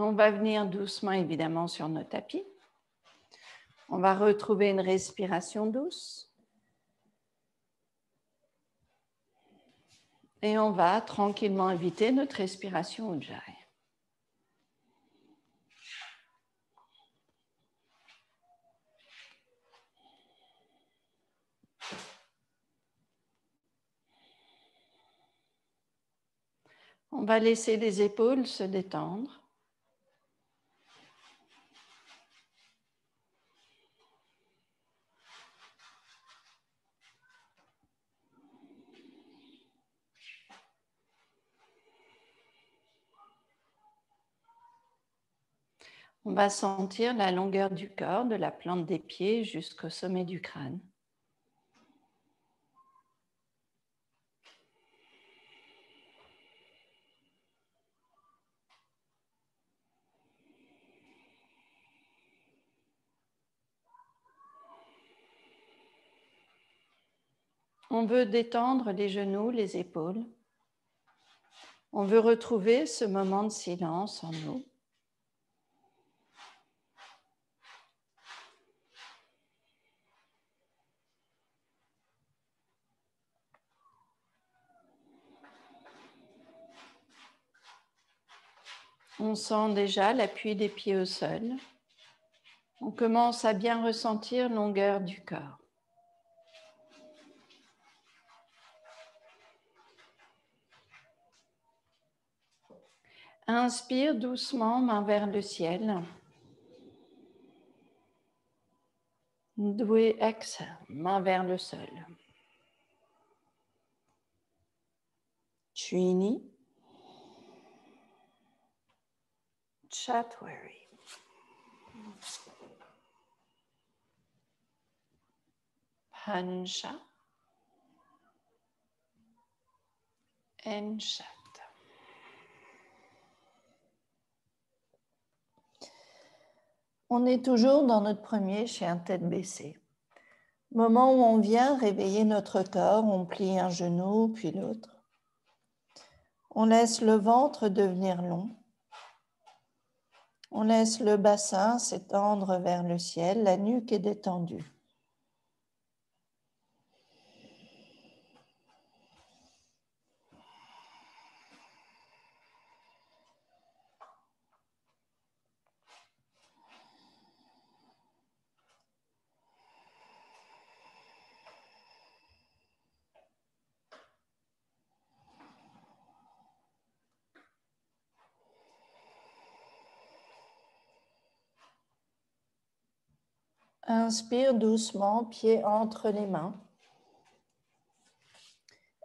On va venir doucement, évidemment, sur nos tapis. On va retrouver une respiration douce. Et on va tranquillement inviter notre respiration Ujjayi. On va laisser les épaules se détendre. On va sentir la longueur du corps, de la plante des pieds jusqu'au sommet du crâne. On veut détendre les genoux, les épaules. On veut retrouver ce moment de silence en nous. On sent déjà l'appui des pieds au sol. On commence à bien ressentir la longueur du corps. Inspire doucement, main vers le ciel. Doué, exhale, main vers le sol. Trini. Chatwari. Pansha. Enshat. On est toujours dans notre premier chien tête baissée. Moment où on vient réveiller notre corps, on plie un genou puis l'autre. On laisse le ventre devenir long. On laisse le bassin s'étendre vers le ciel, la nuque est détendue. Inspire doucement, pied entre les mains.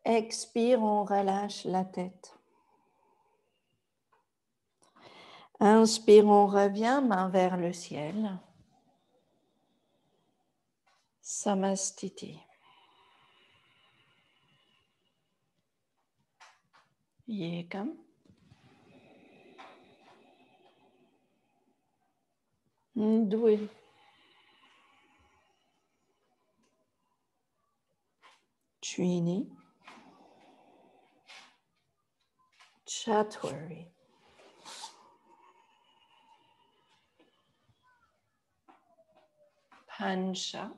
Expire, on relâche la tête. Inspire, on revient, main vers le ciel. Samastiti. Yekam. Ndwe. Trini. Chatwari. Pansha.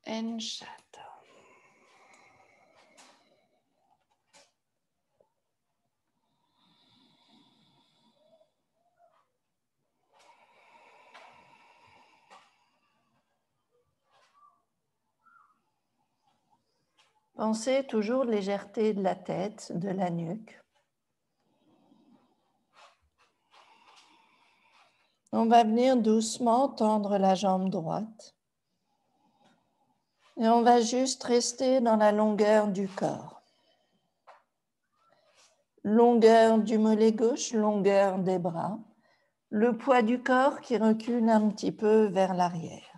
Enshat. Pensez toujours légèreté de la tête, de la nuque. On va venir doucement tendre la jambe droite. Et on va juste rester dans la longueur du corps. Longueur du mollet gauche, longueur des bras. Le poids du corps qui recule un petit peu vers l'arrière.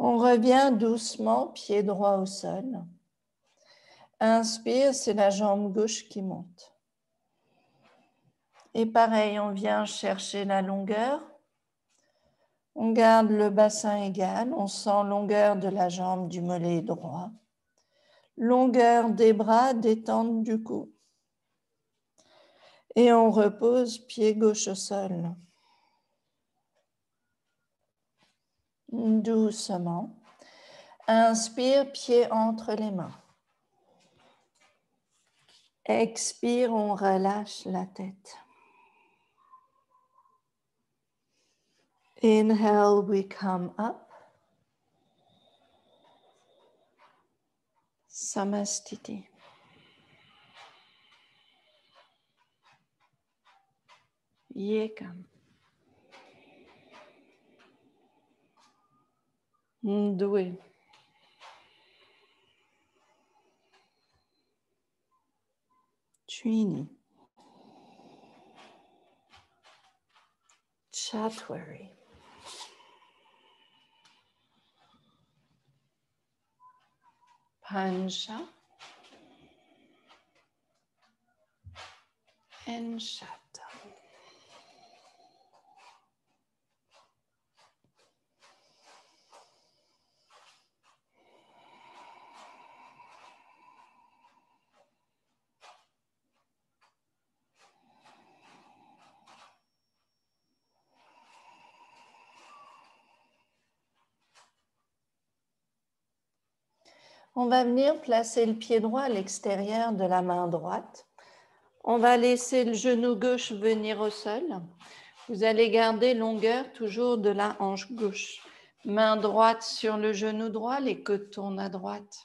On revient doucement, pied droit au sol. Inspire, c'est la jambe gauche qui monte. Et pareil, on vient chercher la longueur. On garde le bassin égal, on sent longueur de la jambe du mollet droit. Longueur des bras, détente du cou. Et on repose pied gauche au sol. Doucement. Inspire, pied entre les mains. Expire, on relâche la tête. Inhale, we come up. Samastiti. Yekam. Ndwe. Trini. Chatwari. Pancha. And Shata. On va venir placer le pied droit à l'extérieur de la main droite. On va laisser le genou gauche venir au sol. Vous allez garder longueur toujours de la hanche gauche. Main droite sur le genou droit, les côtes tournent à droite.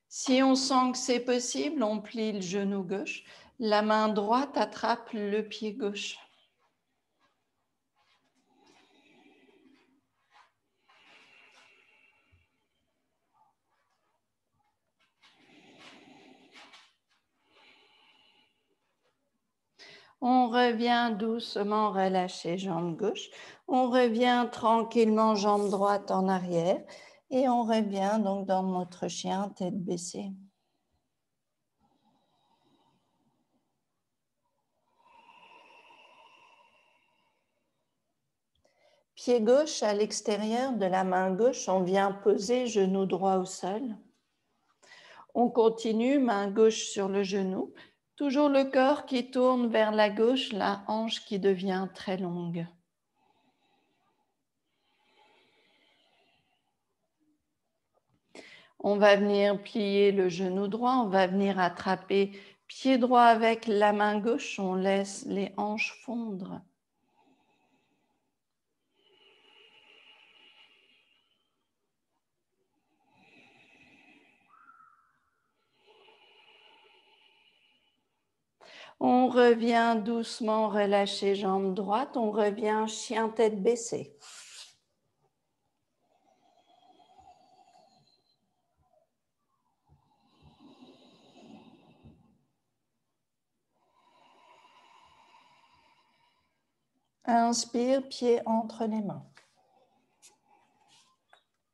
Si on sent que c'est possible, on plie le genou gauche. La main droite attrape le pied gauche. On revient doucement relâcher jambe gauche. On revient tranquillement jambe droite en arrière. Et on revient donc dans notre chien, tête baissée. Pied gauche à l'extérieur de la main gauche, on vient poser genou droit au sol. On continue, main gauche sur le genou. Toujours le corps qui tourne vers la gauche, la hanche qui devient très longue. On va venir plier le genou droit, on va venir attraper pied droit avec la main gauche, on laisse les hanches fondre. On revient doucement relâcher jambe droite, on revient chien tête baissée. Inspire, pied entre les mains.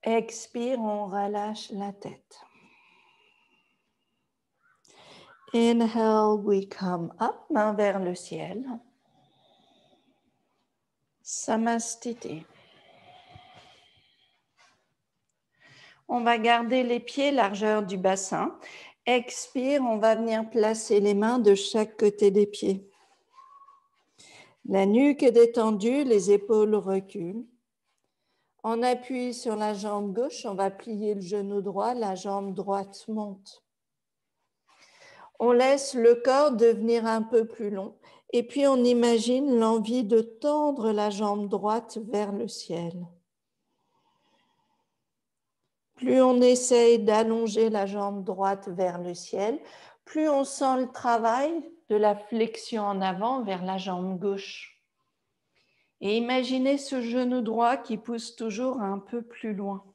Expire, on relâche la tête. Inhale, we come up, main vers le ciel. Samastiti. On va garder les pieds largeur du bassin. Expire, on va venir placer les mains de chaque côté des pieds. La nuque est détendue, les épaules reculent. On appuie sur la jambe gauche, on va plier le genou droit, la jambe droite monte. On laisse le corps devenir un peu plus long et puis on imagine l'envie de tendre la jambe droite vers le ciel. Plus on essaye d'allonger la jambe droite vers le ciel, plus on sent le travail de la flexion en avant vers la jambe gauche. Et imaginez ce genou droit qui pousse toujours un peu plus loin.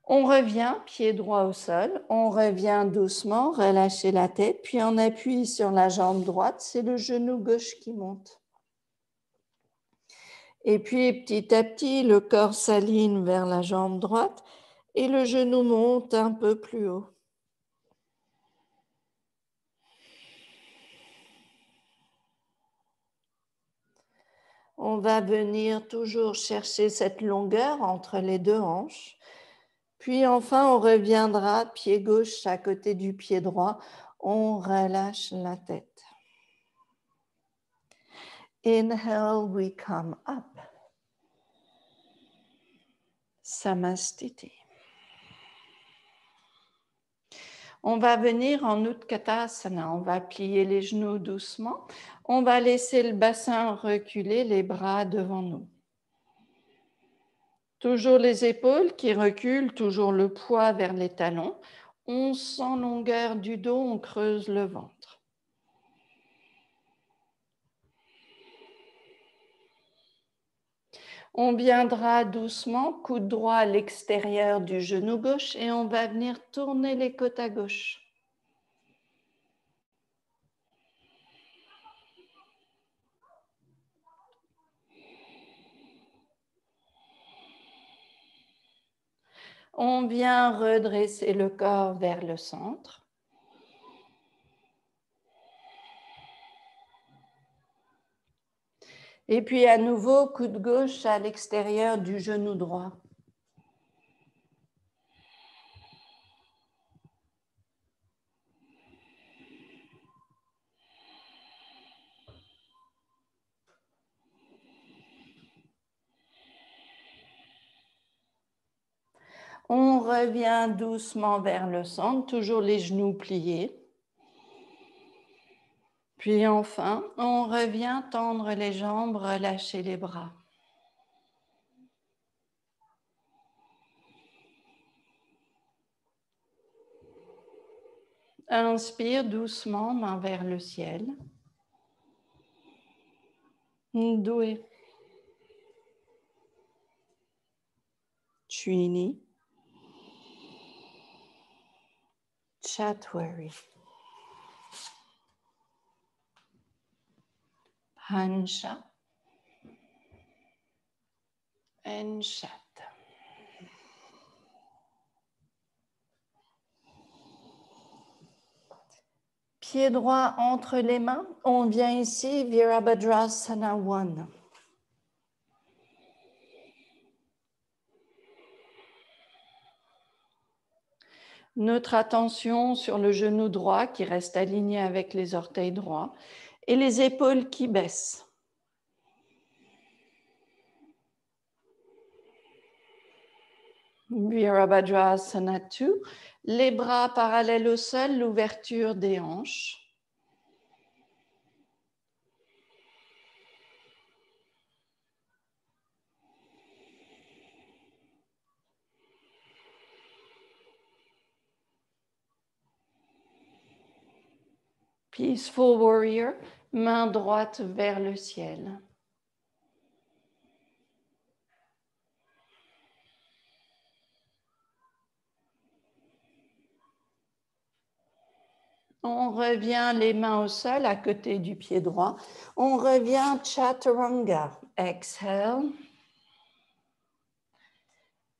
On revient, pied droit au sol, on revient doucement, relâcher la tête, puis on appuie sur la jambe droite, c'est le genou gauche qui monte. Et puis petit à petit, le corps s'aligne vers la jambe droite et le genou monte un peu plus haut. On va venir toujours chercher cette longueur entre les deux hanches. Puis enfin, on reviendra pied gauche à côté du pied droit. On relâche la tête. Inhale, we come up. Samastiti. On va venir en Utkatasana. On va plier les genoux doucement. On va laisser le bassin reculer, les bras devant nous. Toujours les épaules qui reculent, toujours le poids vers les talons. On sent longueur du dos, on creuse le ventre. On viendra doucement, coude droit à l'extérieur du genou gauche et on va venir tourner les côtes à gauche. On vient redresser le corps vers le centre. Et puis à nouveau, coude gauche à l'extérieur du genou droit. On revient doucement vers le centre, toujours les genoux pliés. Puis enfin, on revient tendre les jambes, relâcher les bras. Inspire doucement, main vers le ciel. Doué. Trini. Chatwari. Hansha. And Chat. Pied droit entre les mains. On vient ici, Virabhadrasana 1. Notre attention sur le genou droit qui reste aligné avec les orteils droits et les épaules qui baissent. Virabhadrasana 2, les bras parallèles au sol, l'ouverture des hanches. Peaceful Warrior, main droite vers le ciel. On revient les mains au sol à côté du pied droit. On revient Chaturanga. Exhale.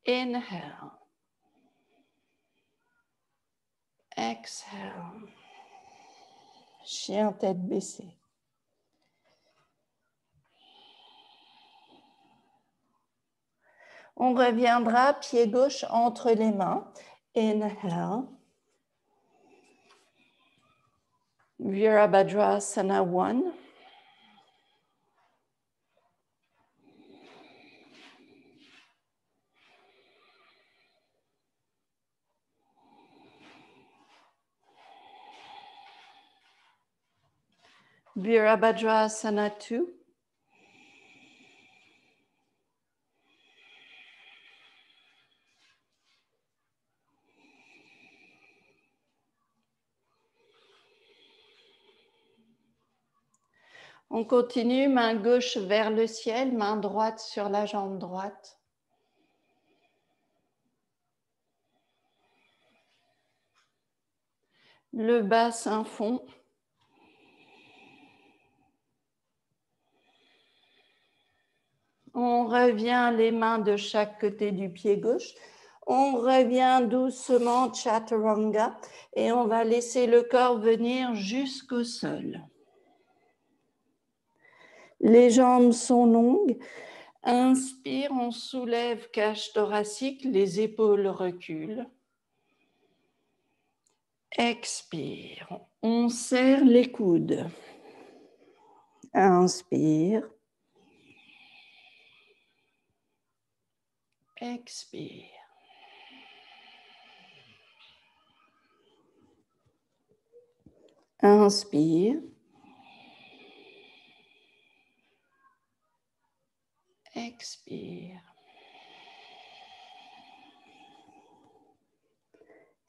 Inhale. Exhale. Chien tête baissée. On reviendra pied gauche entre les mains. Inhale. Virabhadrasana 1. Virabhadrasana 2. On continue, main gauche vers le ciel, main droite sur la jambe droite. Le bassin fond. On revient les mains de chaque côté du pied gauche. On revient doucement Chaturanga et on va laisser le corps venir jusqu'au sol. Les jambes sont longues. Inspire, on soulève cage thoracique, les épaules reculent. Expire, on serre les coudes. Inspire. Expire. Inspire. Expire.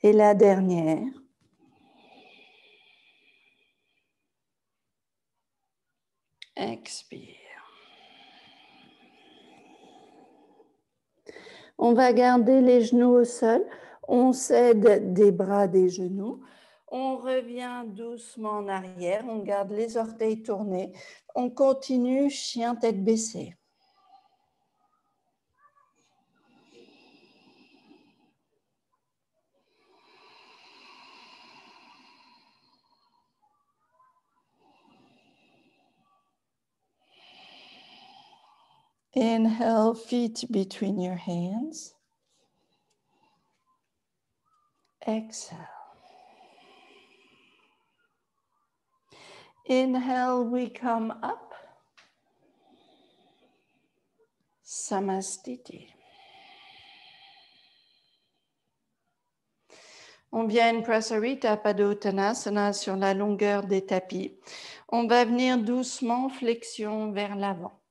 Et la dernière. Expire. On va garder les genoux au sol. On s'aide des bras des genoux. On revient doucement en arrière. On garde les orteils tournés. On continue chien tête baissée. Inhale, feet between your hands. Exhale. Inhale, we come up. Samastiti. On vient Prasarita Padottanasana sur la longueur des tapis. On va venir doucement, flexion vers l'avant.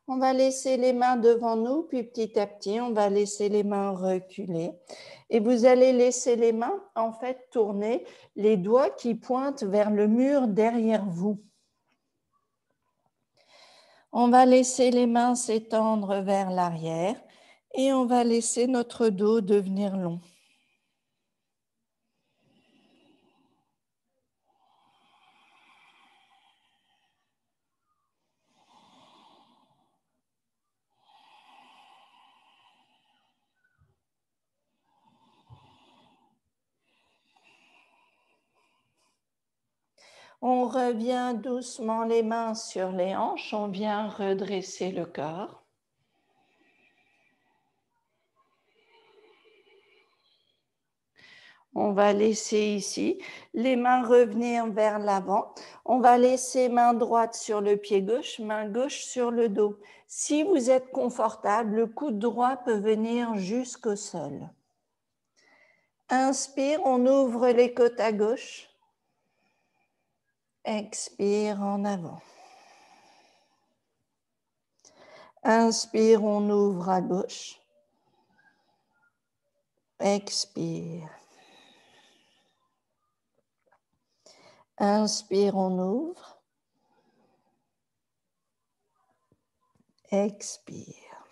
On va laisser les mains devant nous, puis petit à petit, on va laisser les mains reculer. Et vous allez laisser les mains, en fait, tourner, les doigts qui pointent vers le mur derrière vous. On va laisser les mains s'étendre vers l'arrière et on va laisser notre dos devenir long. On revient doucement les mains sur les hanches, on vient redresser le corps. On va laisser ici les mains revenir vers l'avant. On va laisser main droite sur le pied gauche, main gauche sur le dos. Si vous êtes confortable, le coude droit peut venir jusqu'au sol. Inspire, on ouvre les côtes à gauche. Expire en avant. Inspire, on ouvre à gauche. Expire. Inspire, on ouvre. Expire.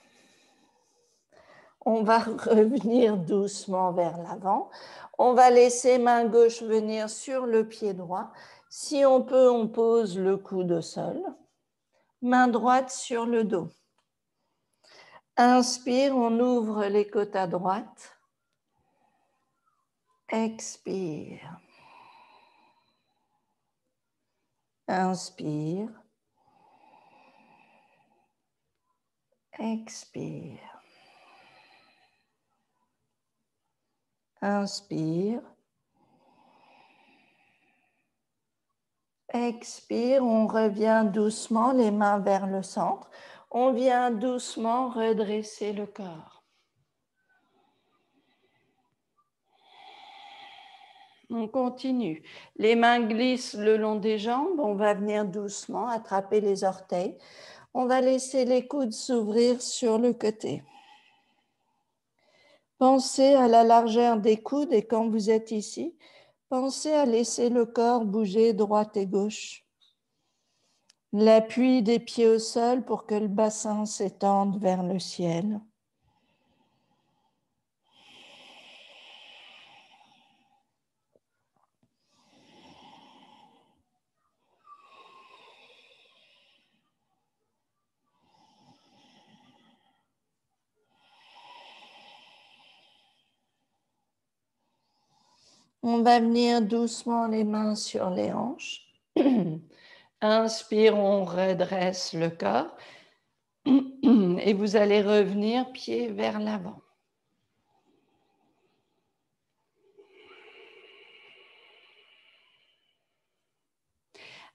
On va revenir doucement vers l'avant. On va laisser main gauche venir sur le pied droit. Si on peut, on pose le coude au sol. Main droite sur le dos. Inspire, on ouvre les côtes à droite. Expire. Inspire. Expire. Inspire. Expire, on revient doucement, les mains vers le centre. On vient doucement redresser le corps. On continue. Les mains glissent le long des jambes. On va venir doucement attraper les orteils. On va laisser les coudes s'ouvrir sur le côté. Pensez à la largeur des coudes et quand vous êtes ici, pensez à laisser le corps bouger droite et gauche. L'appui des pieds au sol pour que le bassin s'étende vers le ciel. On va venir doucement les mains sur les hanches. Inspire, on redresse le corps. Et vous allez revenir pied vers l'avant.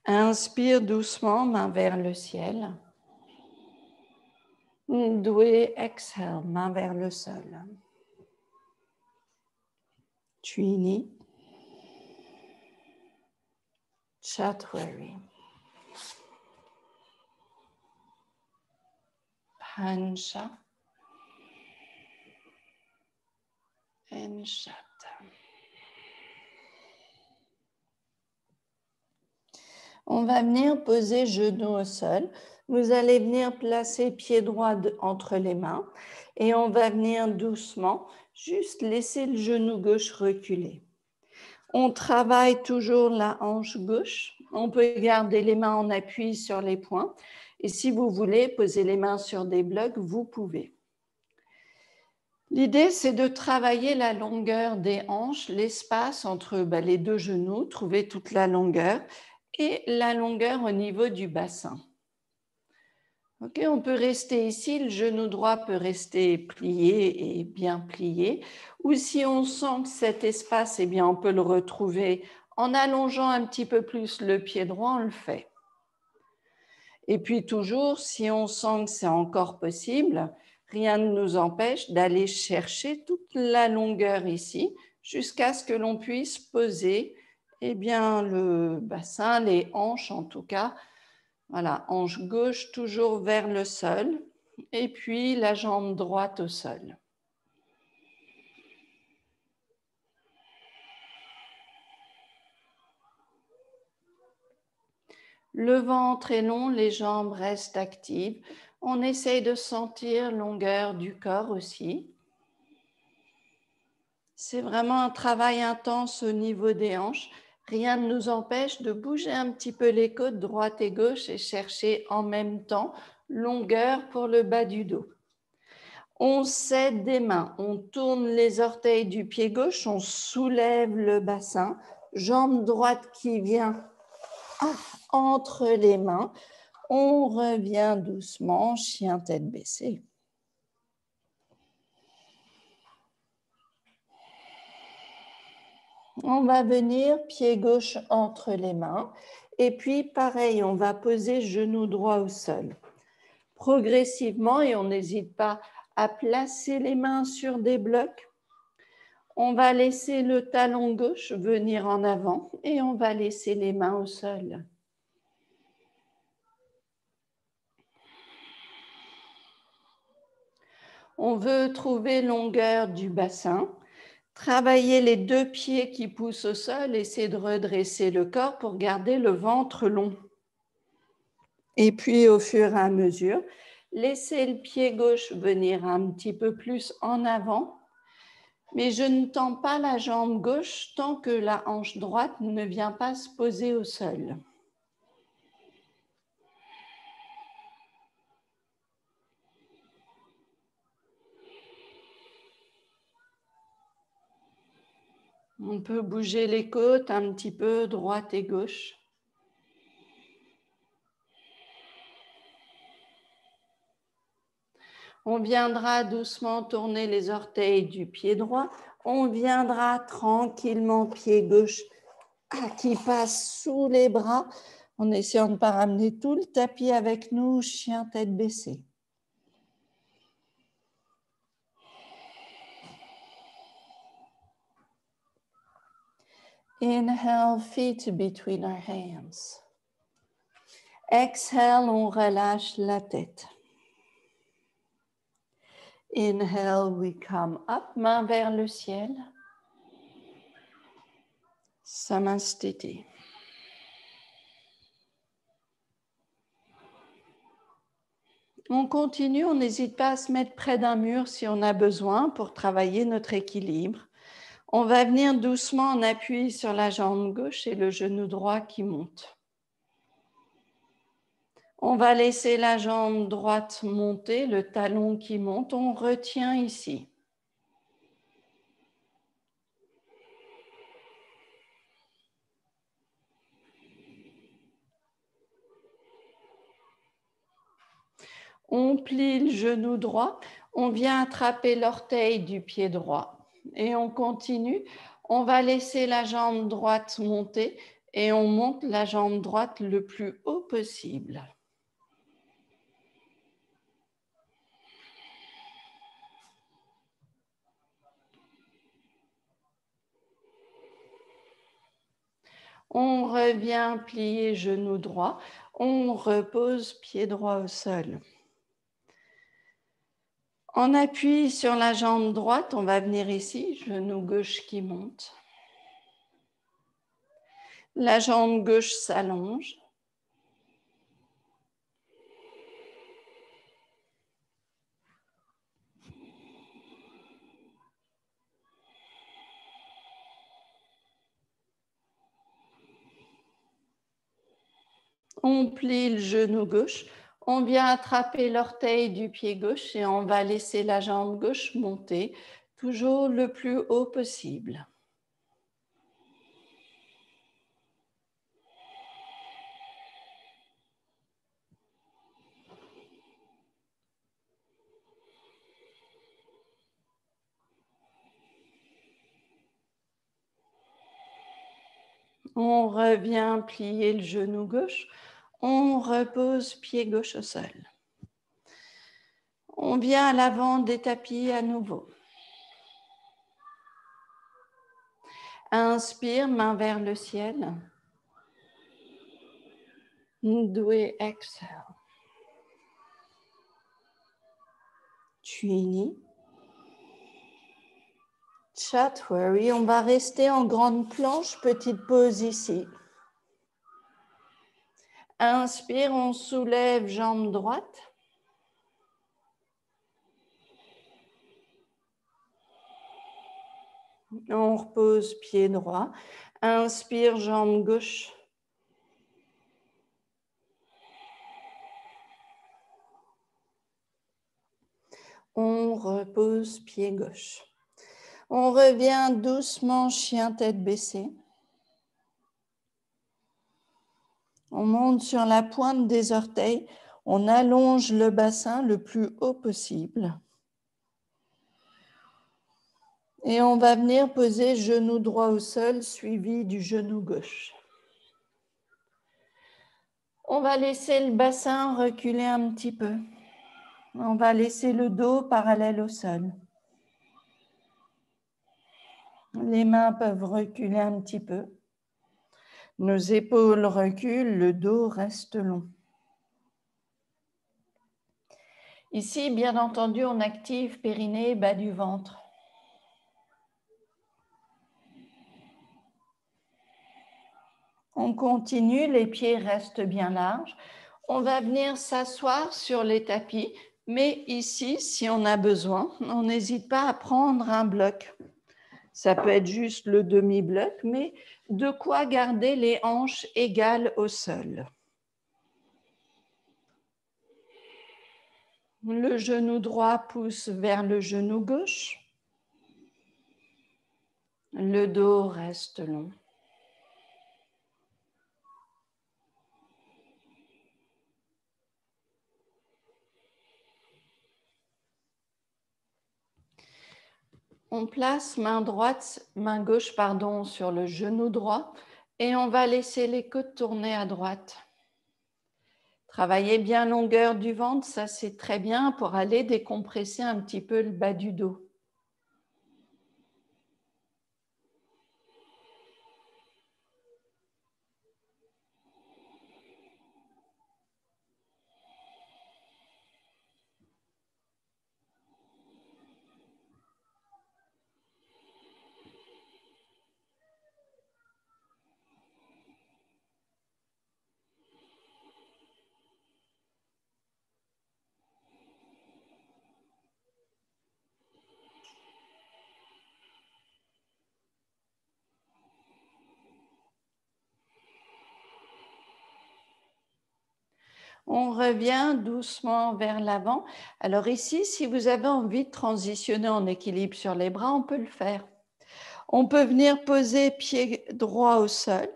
Inspire doucement, main vers le ciel. Doué, exhale, main vers le sol. Trini. Chatwari. Pancha. And Shata. On va venir poser genoux au sol. Vous allez venir placer pied droit entre les mains et on va venir doucement juste laisser le genou gauche reculer. On travaille toujours la hanche gauche. On peut garder les mains en appui sur les poings. Et si vous voulez poser les mains sur des blocs, vous pouvez. L'idée, c'est de travailler la longueur des hanches, l'espace entre les deux genoux, trouver toute la longueur et la longueur au niveau du bassin. Ok, on peut rester ici, le genou droit peut rester plié et bien plié. Ou si on sent que cet espace, eh bien, on peut le retrouver en allongeant un petit peu plus le pied droit, on le fait. Et puis toujours, si on sent que c'est encore possible, rien ne nous empêche d'aller chercher toute la longueur ici jusqu'à ce que l'on puisse poser eh bien, le bassin, les hanches en tout cas. Voilà, hanche gauche toujours vers le sol et puis la jambe droite au sol. Le ventre est long, les jambes restent actives. On essaye de sentir la longueur du corps aussi. C'est vraiment un travail intense au niveau des hanches. Rien ne nous empêche de bouger un petit peu les côtes droite et gauche et chercher en même temps longueur pour le bas du dos. On s'aide des mains, on tourne les orteils du pied gauche, on soulève le bassin, jambe droite qui vient entre les mains. On revient doucement, chien tête baissée. On va venir pied gauche entre les mains et puis pareil, on va poser genou droit au sol. Progressivement, et on n'hésite pas à placer les mains sur des blocs, on va laisser le talon gauche venir en avant et on va laisser les mains au sol. On veut trouver longueur du bassin. Travailler les deux pieds qui poussent au sol, essayer de redresser le corps pour garder le ventre long. Et puis, au fur et à mesure, laissez le pied gauche venir un petit peu plus en avant, mais je ne tends pas la jambe gauche tant que la hanche droite ne vient pas se poser au sol. On peut bouger les côtes un petit peu, droite et gauche. On viendra doucement tourner les orteils du pied droit. On viendra tranquillement pied gauche qui passe sous les bras en essayant de ne pas ramener tout le tapis avec nous, chien tête baissée. Inhale, feet between our hands. Exhale, on relâche la tête. Inhale, we come up, main vers le ciel. Samastiti. On continue, on n'hésite pas à se mettre près d'un mur si on a besoin pour travailler notre équilibre. On va venir doucement en appui sur la jambe gauche et le genou droit qui monte. On va laisser la jambe droite monter, le talon qui monte. On retient ici. On plie le genou droit. On vient attraper l'orteil du pied droit. Et on continue. On va laisser la jambe droite monter et on monte la jambe droite le plus haut possible. On revient plier genou droit. On repose pied droit au sol. On appuie sur la jambe droite. On va venir ici, genou gauche qui monte. La jambe gauche s'allonge. On plie le genou gauche. On vient attraper l'orteil du pied gauche et on va laisser la jambe gauche monter, toujours le plus haut possible. On revient plier le genou gauche. On repose pied gauche au sol. On vient à l'avant des tapis à nouveau. Inspire, main vers le ciel. Ndoué, exhale. Tuini. Chatwari. On va rester en grande planche, petite pause ici. Inspire, on soulève jambe droite. On repose pied droit. Inspire, jambe gauche. On repose pied gauche. On revient doucement, chien tête baissée. On monte sur la pointe des orteils. On allonge le bassin le plus haut possible. Et on va venir poser genou droit au sol, suivi du genou gauche. On va laisser le bassin reculer un petit peu. On va laisser le dos parallèle au sol. Les mains peuvent reculer un petit peu. Nos épaules reculent, le dos reste long. Ici, bien entendu, on active périnée, bas du ventre. On continue, les pieds restent bien larges. On va venir s'asseoir sur les tapis, mais ici, si on a besoin, on n'hésite pas à prendre un bloc. Ça peut être juste le demi-bloc, mais de quoi garder les hanches égales au sol. Le genou droit pousse vers le genou gauche. Le dos reste long. On place main gauche sur le genou droit et on va laisser les côtes tourner à droite. Travaillez bien longueur du ventre, ça c'est très bien pour aller décompresser un petit peu le bas du dos. On revient doucement vers l'avant. Alors ici, si vous avez envie de transitionner en équilibre sur les bras, on peut le faire. On peut venir poser pied droit au sol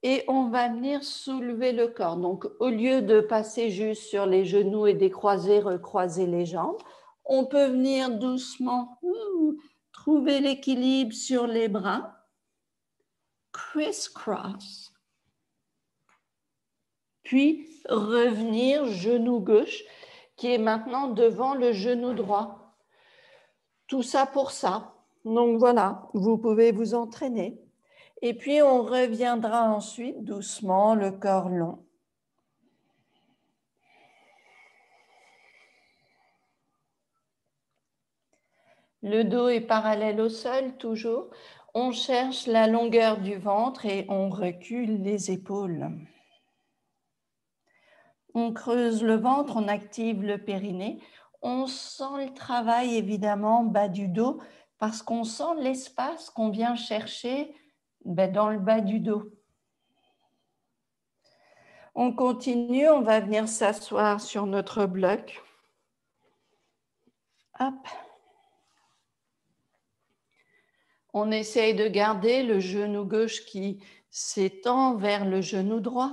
Et on va venir soulever le corps. Donc, au lieu de passer juste sur les genoux et décroiser, recroiser les jambes, on peut venir doucement trouver l'équilibre sur les bras. Criss-cross. Puis, revenir genou gauche, qui est maintenant devant le genou droit. Tout ça pour ça. Donc, voilà, vous pouvez vous entraîner. Et puis, on reviendra ensuite doucement, le corps long. Le dos est parallèle au sol, toujours. On cherche la longueur du ventre et on recule les épaules. On creuse le ventre, on active le périnée. On sent le travail, évidemment, bas du dos, parce qu'on sent l'espace qu'on vient chercher dans le bas du dos. On continue, on va venir s'asseoir sur notre bloc. Hop. On essaye de garder le genou gauche qui s'étend vers le genou droit.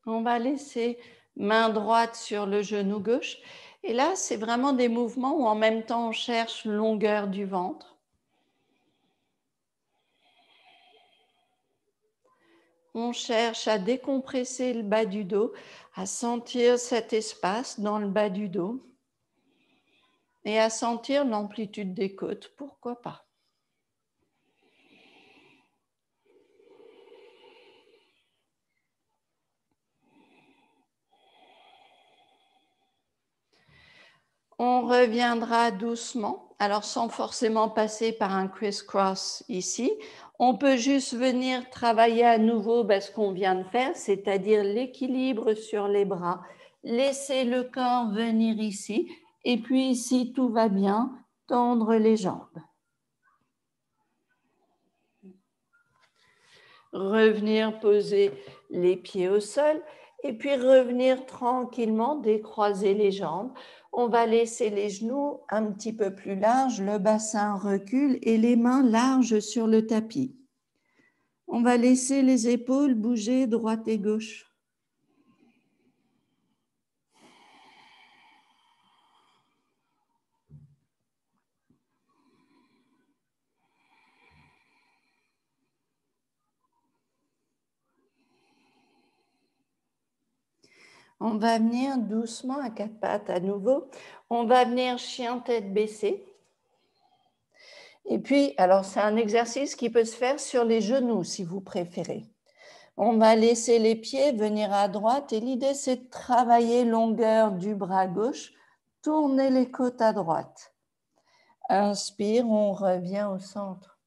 On va laisser main droite sur le genou gauche. Et là, c'est vraiment des mouvements où en même temps, on cherche longueur du ventre. On cherche à décompresser le bas du dos, à sentir cet espace dans le bas du dos et à sentir l'amplitude des côtes, pourquoi pas. On reviendra doucement, alors sans forcément passer par un criss-cross ici. On peut juste venir travailler à nouveau ce qu'on vient de faire, c'est-à-dire l'équilibre sur les bras. Laisser le corps venir ici. Et puis, si tout va bien, tendre les jambes. Revenir poser les pieds au sol. Et puis, revenir tranquillement, décroiser les jambes. On va laisser les genoux un petit peu plus larges, le bassin recule et les mains larges sur le tapis. On va laisser les épaules bouger droite et gauche. On va venir doucement à quatre pattes à nouveau. On va venir chien tête baissée. Et puis, alors c'est un exercice qui peut se faire sur les genoux si vous préférez. On va laisser les pieds venir à droite et l'idée c'est de travailler longueur du bras gauche, tourner les côtes à droite. Inspire, on revient au centre.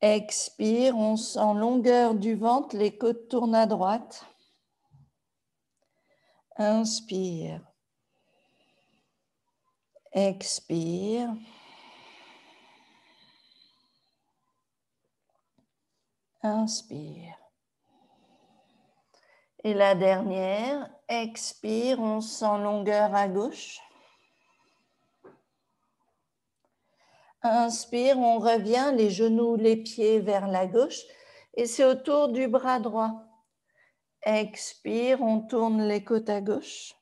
Expire, on sent longueur du ventre, les côtes tournent à droite. Inspire. Expire. Inspire. Et la dernière, expire, on sent longueur à gauche. Inspire, on revient, les genoux, les pieds vers la gauche. Et c'est autour du bras droit. Expire, on tourne les côtes à gauche.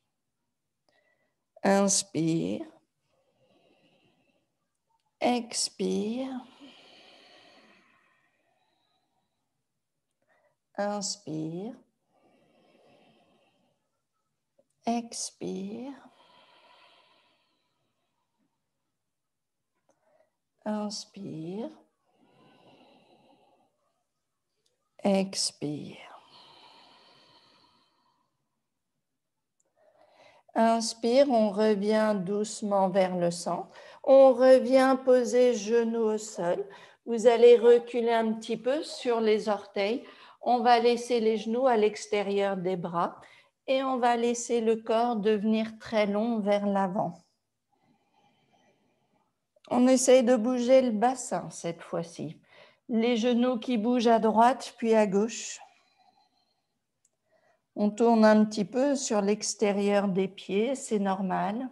Inspire. Expire. Inspire. Expire. Inspire. Expire. Inspire, on revient doucement vers le centre. On revient poser genoux au sol. Vous allez reculer un petit peu sur les orteils. On va laisser les genoux à l'extérieur des bras et on va laisser le corps devenir très long vers l'avant. On essaye de bouger le bassin cette fois-ci. Les genoux qui bougent à droite puis à gauche. On tourne un petit peu sur l'extérieur des pieds, c'est normal.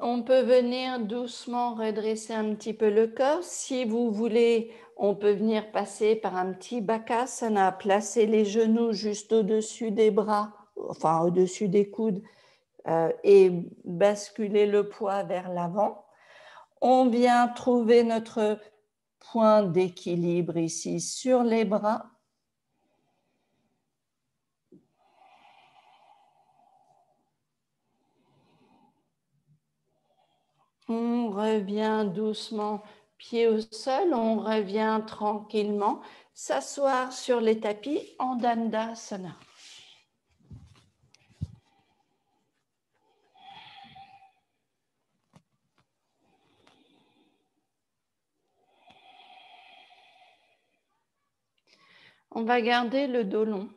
On peut venir doucement redresser un petit peu le corps. Si vous voulez, on peut venir passer par un petit Bakasana, placer les genoux juste au-dessus des bras, enfin au-dessus des coudes, et basculer le poids vers l'avant. On vient trouver notre point d'équilibre ici sur les bras. On revient doucement, pied au sol, on revient tranquillement, s'asseoir sur les tapis en Dandasana. On va garder le dos long.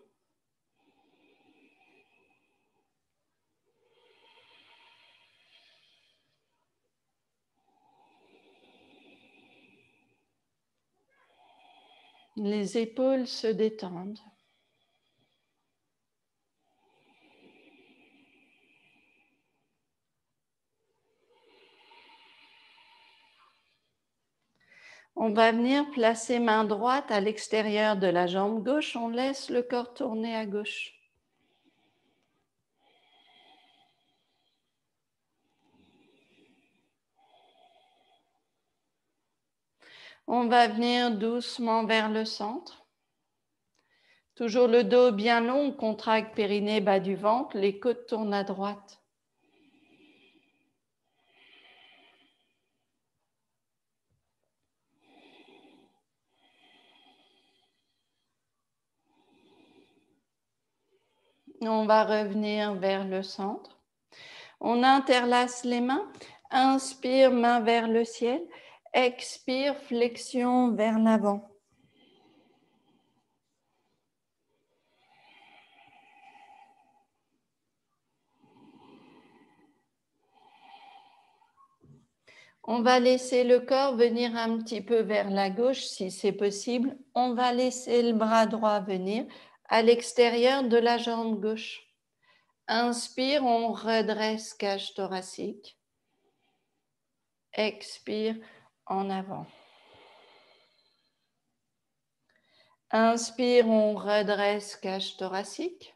Les épaules se détendent. On va venir placer main droite à l'extérieur de la jambe gauche. On laisse le corps tourner à gauche. On va venir doucement vers le centre. Toujours le dos bien long, on contracte périnée, bas du ventre, les côtes tournent à droite. On va revenir vers le centre. On interlace les mains. Inspire, main vers le ciel. Expire, flexion vers l'avant. On va laisser le corps venir un petit peu vers la gauche si c'est possible. On va laisser le bras droit venir à l'extérieur de la jambe gauche. Inspire, on redresse cage thoracique. Expire en avant. Inspire, on redresse cage thoracique.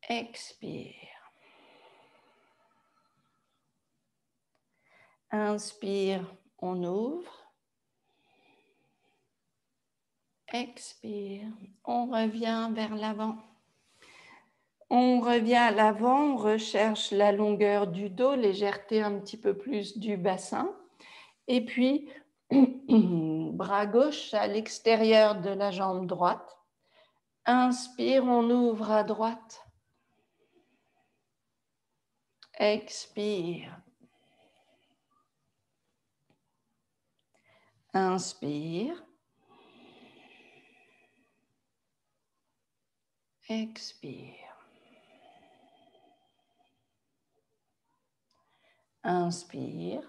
Expire. Inspire, on ouvre. Expire, on revient vers l'avant. On revient à l'avant, on recherche la longueur du dos, légèreté un petit peu plus du bassin. Et puis, bras gauche à l'extérieur de la jambe droite. Inspire, on ouvre à droite. Expire. Inspire. Expire. Inspire.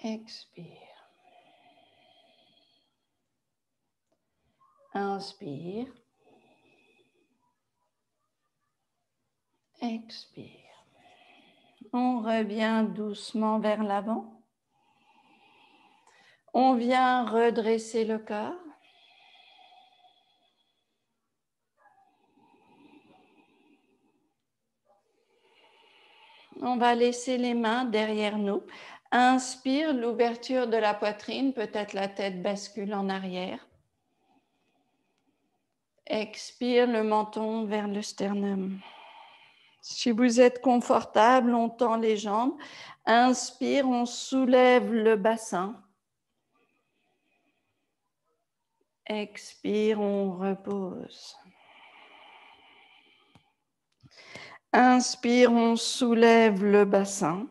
Expire. Inspire. Expire. On revient doucement vers l'avant. On vient redresser le corps. On va laisser les mains derrière nous. Inspire, l'ouverture de la poitrine, peut-être la tête bascule en arrière. Expire, le menton vers le sternum. Si vous êtes confortable, on tend les jambes. Inspire, on soulève le bassin. Expire, on repose. Inspire, on soulève le bassin.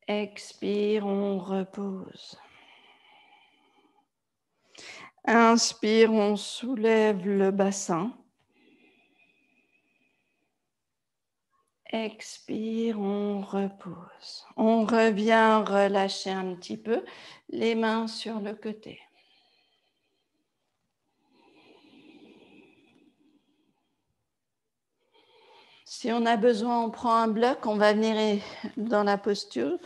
Expire, on repose. Inspire, on soulève le bassin. Expire, on repose. On revient relâcher un petit peu les mains sur le côté. Si on a besoin, on prend un bloc, on va venir dans la posture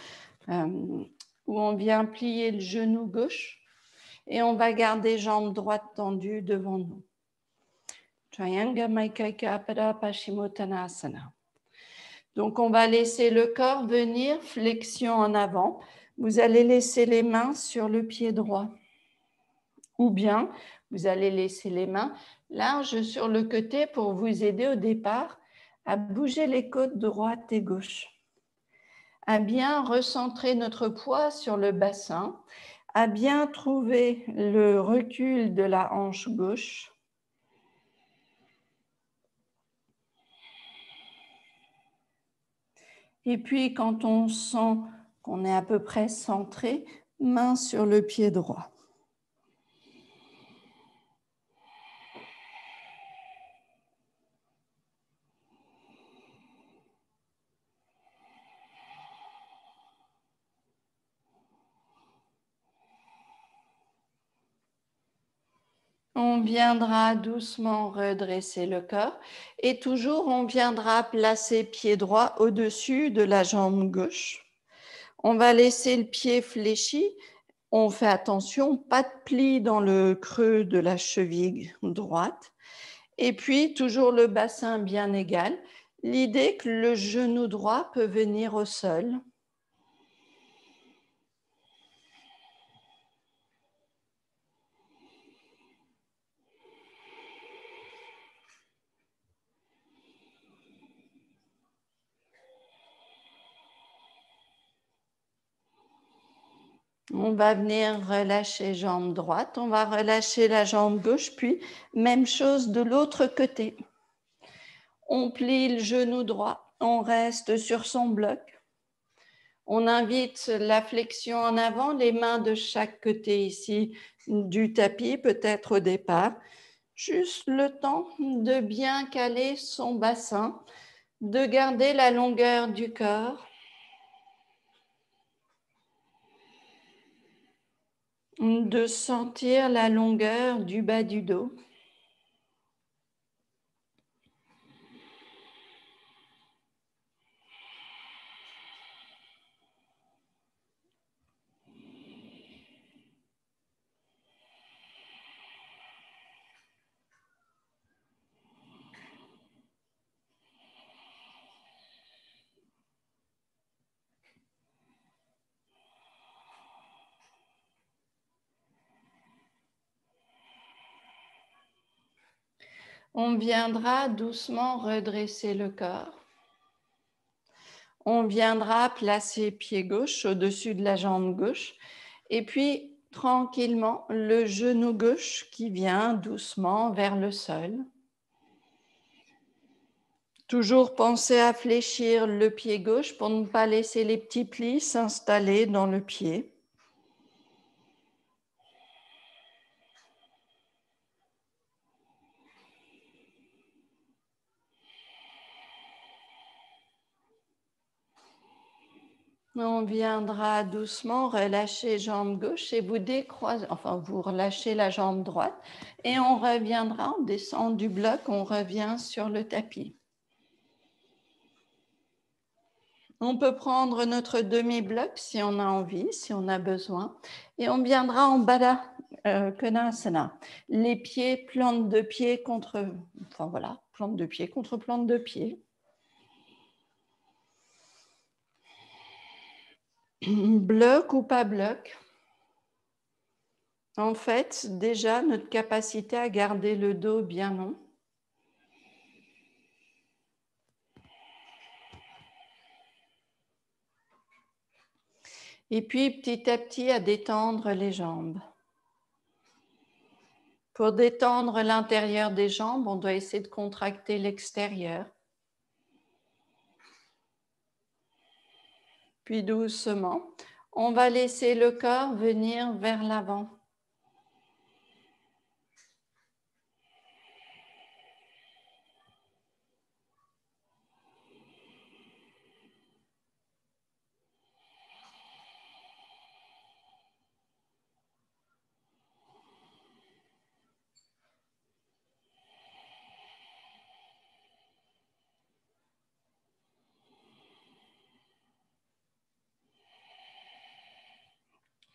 où on vient plier le genou gauche et on va garder jambe droite tendue devant nous. Triangle Maikaika Pada Paschimottanasana. Donc, on va laisser le corps venir, flexion en avant. Vous allez laisser les mains sur le pied droit. Ou bien, vous allez laisser les mains larges sur le côté pour vous aider au départ à bouger les côtes droite et gauche. À bien recentrer notre poids sur le bassin, à bien trouver le recul de la hanche gauche. Et puis, quand on sent qu'on est à peu près centré, main sur le pied droit. On viendra doucement redresser le corps et toujours on viendra placer pied droit au-dessus de la jambe gauche. On va laisser le pied fléchi. On fait attention, pas de pli dans le creux de la cheville droite. Et puis toujours le bassin bien égal. L'idée que le genou droit peut venir au sol. On va venir relâcher jambe droite, on va relâcher la jambe gauche, puis même chose de l'autre côté. On plie le genou droit, on reste sur son bloc. On invite la flexion en avant, les mains de chaque côté ici du tapis, peut-être au départ. Juste le temps de bien caler son bassin, de garder la longueur du corps. De sentir la longueur du bas du dos. On viendra doucement redresser le corps. On viendra placer pied gauche au-dessus de la jambe gauche. Et puis, tranquillement, le genou gauche qui vient doucement vers le sol. Toujours penser à fléchir le pied gauche pour ne pas laisser les petits plis s'installer dans le pied. On viendra doucement relâcher jambe gauche et vous décroisez, enfin vous relâchez la jambe droite et on reviendra, on descend du bloc, on revient sur le tapis. On peut prendre notre demi-bloc si on a envie, si on a besoin, et on viendra en Baddha Konasana. Les pieds, plante de pied contre, enfin voilà, plante de pied contre plante de pied. Bloc ou pas bloc. En fait, déjà, notre capacité à garder le dos bien long. Et puis, petit à petit, à détendre les jambes. Pour détendre l'intérieur des jambes, on doit essayer de contracter l'extérieur. Puis doucement, on va laisser le corps venir vers l'avant.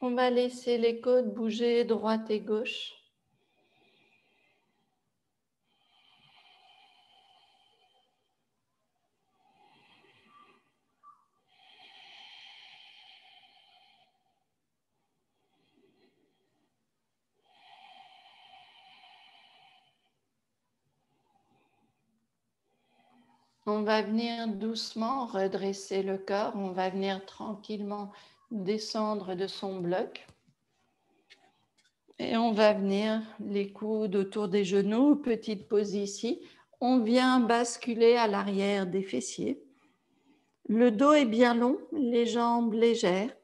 On va laisser les côtes bouger droite et gauche. On va venir doucement redresser le corps. On va venir tranquillement descendre de son bloc. Et on va venir les coudes autour des genoux, petite pause ici. On vient basculer à l'arrière des fessiers. Le dos est bien long, les jambes légères.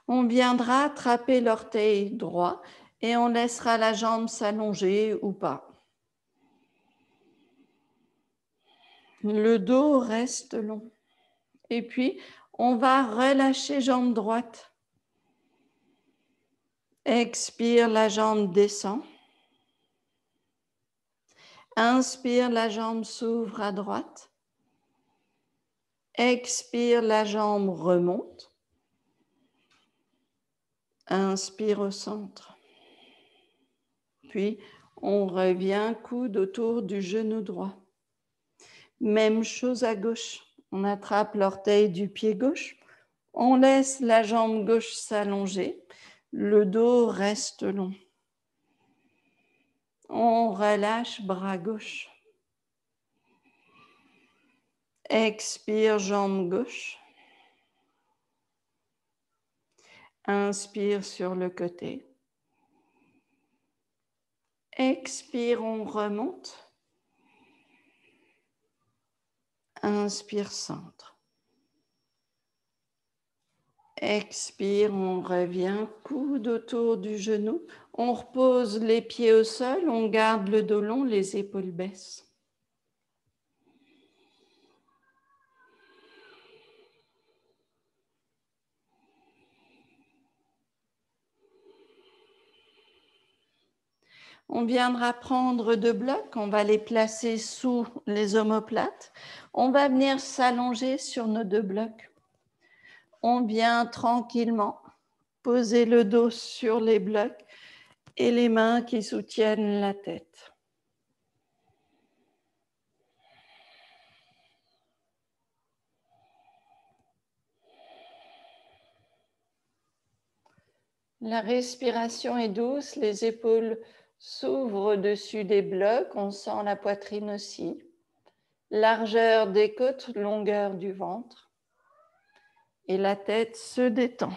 On viendra attraper l'orteil droit et on laissera la jambe s'allonger ou pas. Le dos reste long. Et puis, on va relâcher jambe droite. Expire, la jambe descend. Inspire, la jambe s'ouvre à droite. Expire, la jambe remonte. Inspire au centre. Puis, on revient coude autour du genou droit. Même chose à gauche. On attrape l'orteil du pied gauche. On laisse la jambe gauche s'allonger. Le dos reste long. On relâche bras gauche. Expire, jambe gauche. Inspire sur le côté. Expire, on remonte. Inspire, centre. Expire, on revient, coude autour du genou. On repose les pieds au sol, on garde le dos long, les épaules baissent. On viendra prendre deux blocs, on va les placer sous les omoplates. On va venir s'allonger sur nos deux blocs. On vient tranquillement poser le dos sur les blocs et les mains qui soutiennent la tête. La respiration est douce, les épaules s'ouvrent au-dessus des blocs, on sent la poitrine aussi. Largeur des côtes, longueur du ventre. Et la tête se détend.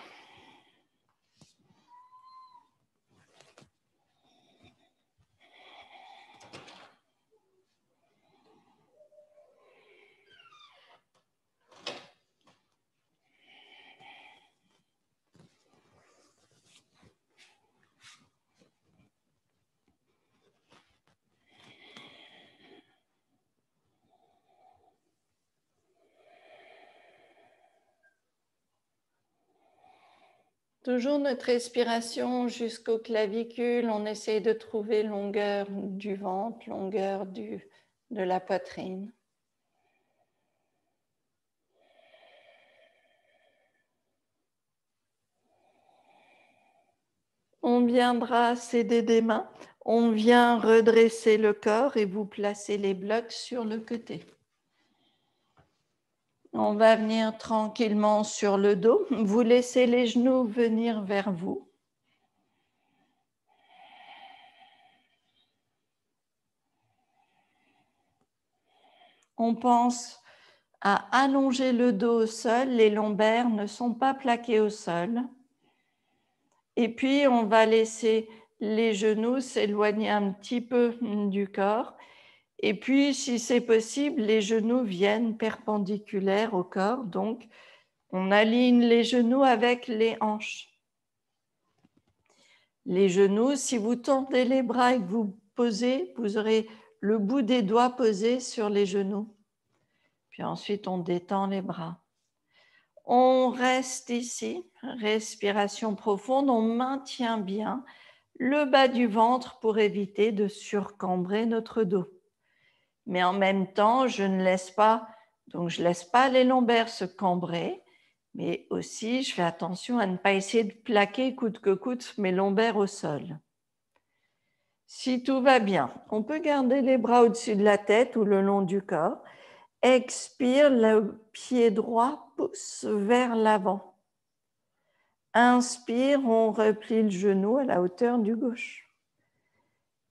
Toujours notre respiration jusqu'aux clavicules, on essaie de trouver longueur du ventre, longueur de la poitrine. On viendra s'aider des mains, on vient redresser le corps et vous placez les blocs sur le côté. On va venir tranquillement sur le dos. Vous laissez les genoux venir vers vous. On pense à allonger le dos au sol. Les lombaires ne sont pas plaqués au sol. Et puis, on va laisser les genoux s'éloigner un petit peu du corps. Et puis, si c'est possible, les genoux viennent perpendiculaires au corps. Donc, on aligne les genoux avec les hanches. Les genoux, si vous tendez les bras et que vous posez, vous aurez le bout des doigts posé sur les genoux. Puis ensuite, on détend les bras. On reste ici, respiration profonde, on maintient bien le bas du ventre pour éviter de surcambrer notre dos. Mais en même temps, je ne laisse pas les lombaires se cambrer, mais aussi je fais attention à ne pas essayer de plaquer coûte que coûte mes lombaires au sol. Si tout va bien, on peut garder les bras au-dessus de la tête ou le long du corps. Expire, le pied droit pousse vers l'avant. Inspire, on replie le genou à la hauteur du gauche.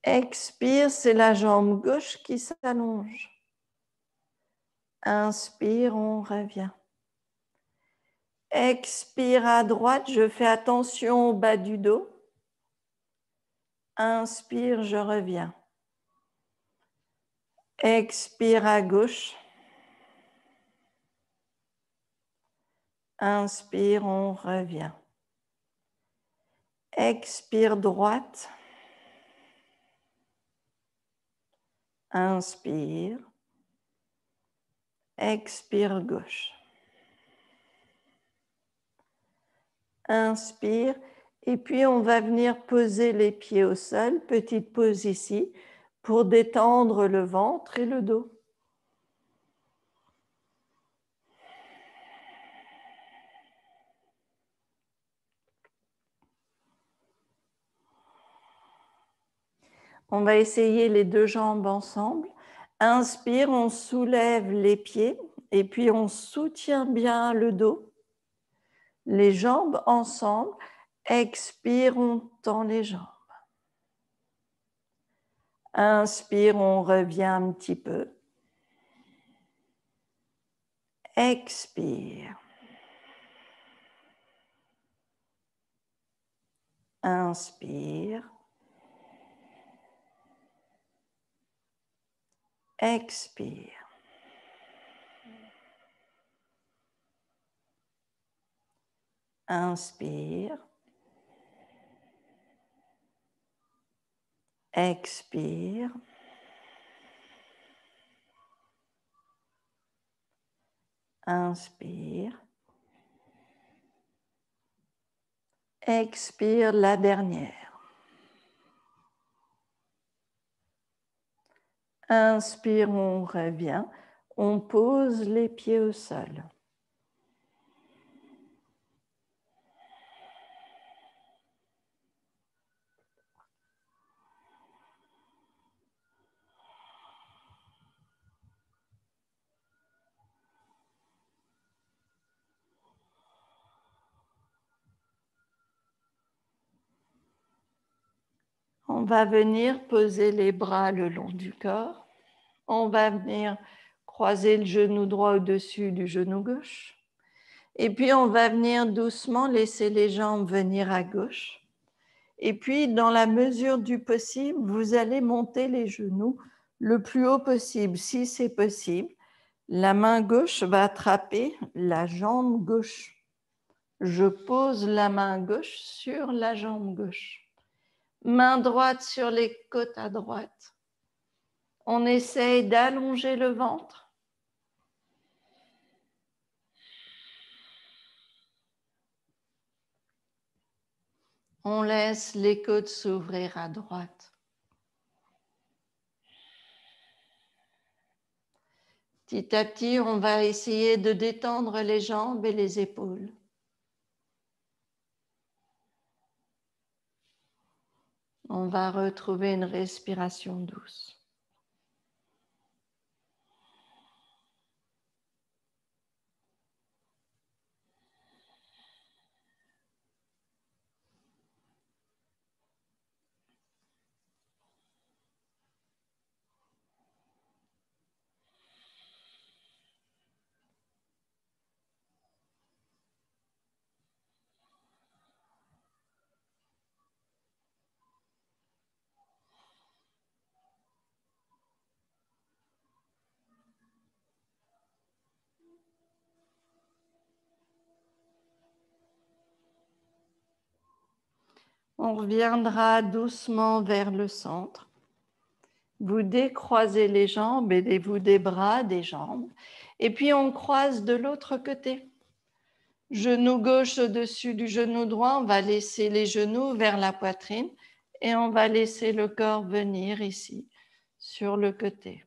Expire, c'est la jambe gauche qui s'allonge. Inspire, on revient. Expire à droite, je fais attention au bas du dos. Inspire, je reviens. Expire à gauche. Inspire, on revient. Expire droite. Inspire. Expire gauche. Inspire. Et puis, on va venir poser les pieds au sol. Petite pause ici pour détendre le ventre et le dos. On va essayer les deux jambes ensemble. Inspire, on soulève les pieds et puis on soutient bien le dos. Les jambes ensemble. Expire, on tend les jambes. Inspire, on revient un petit peu. Expire. Inspire. Expire. Inspire. Expire. Inspire. Expire la dernière. Inspire, on revient. On pose les pieds au sol. On va venir poser les bras le long du corps. On va venir croiser le genou droit au-dessus du genou gauche. Et puis, on va venir doucement laisser les jambes venir à gauche. Et puis, dans la mesure du possible, vous allez monter les genoux le plus haut possible, si c'est possible. La main gauche va attraper la jambe gauche. Je pose la main gauche sur la jambe gauche. Main droite sur les côtes à droite. On essaye d'allonger le ventre. On laisse les côtes s'ouvrir à droite. Petit à petit, on va essayer de détendre les jambes et les épaules. On va retrouver une respiration douce. On reviendra doucement vers le centre. Vous décroisez les jambes, aidez-vous des bras, des jambes. Et puis on croise de l'autre côté. Genou gauche au-dessus du genou droit, on va laisser les genoux vers la poitrine et on va laisser le corps venir ici, sur le côté.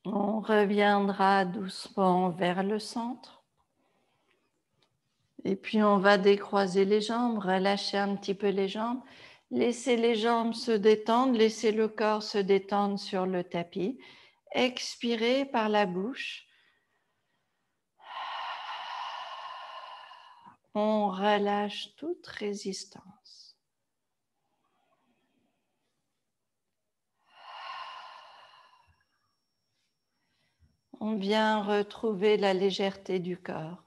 On reviendra doucement vers le centre. Et puis on va décroiser les jambes, relâcher un petit peu les jambes. Laissez les jambes se détendre, laissez le corps se détendre sur le tapis. Expirez par la bouche. On relâche toute résistance. On vient retrouver la légèreté du corps.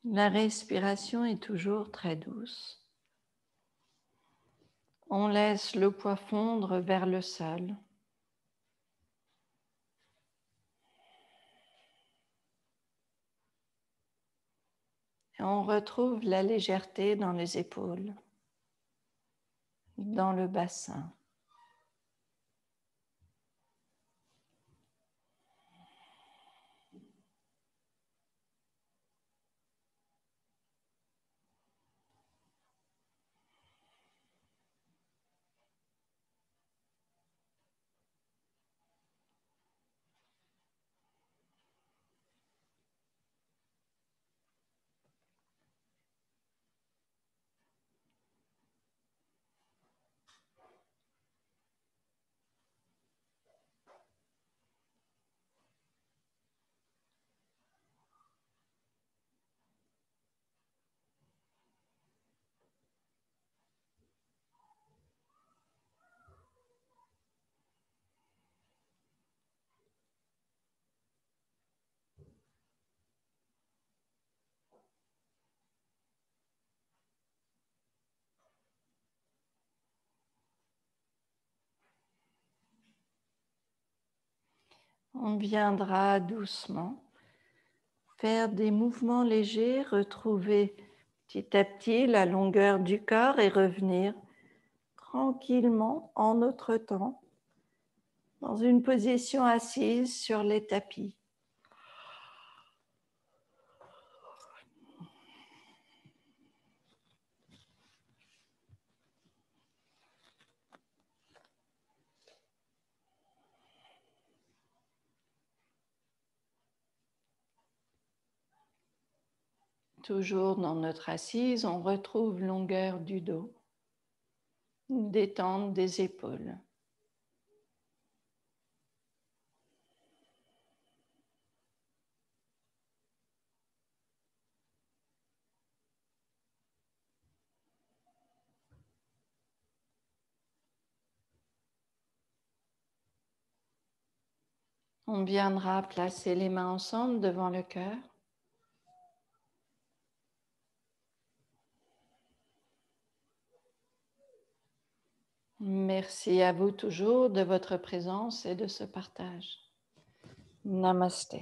La respiration est toujours très douce. On laisse le poids fondre vers le sol. Et on retrouve la légèreté dans les épaules, dans le bassin. On viendra doucement faire des mouvements légers, retrouver petit à petit la longueur du corps et revenir tranquillement en notre temps dans une position assise sur les tapis. Toujours dans notre assise, on retrouve longueur du dos, détente des épaules. On viendra placer les mains ensemble devant le cœur. Merci à vous toujours de votre présence et de ce partage. Namaste.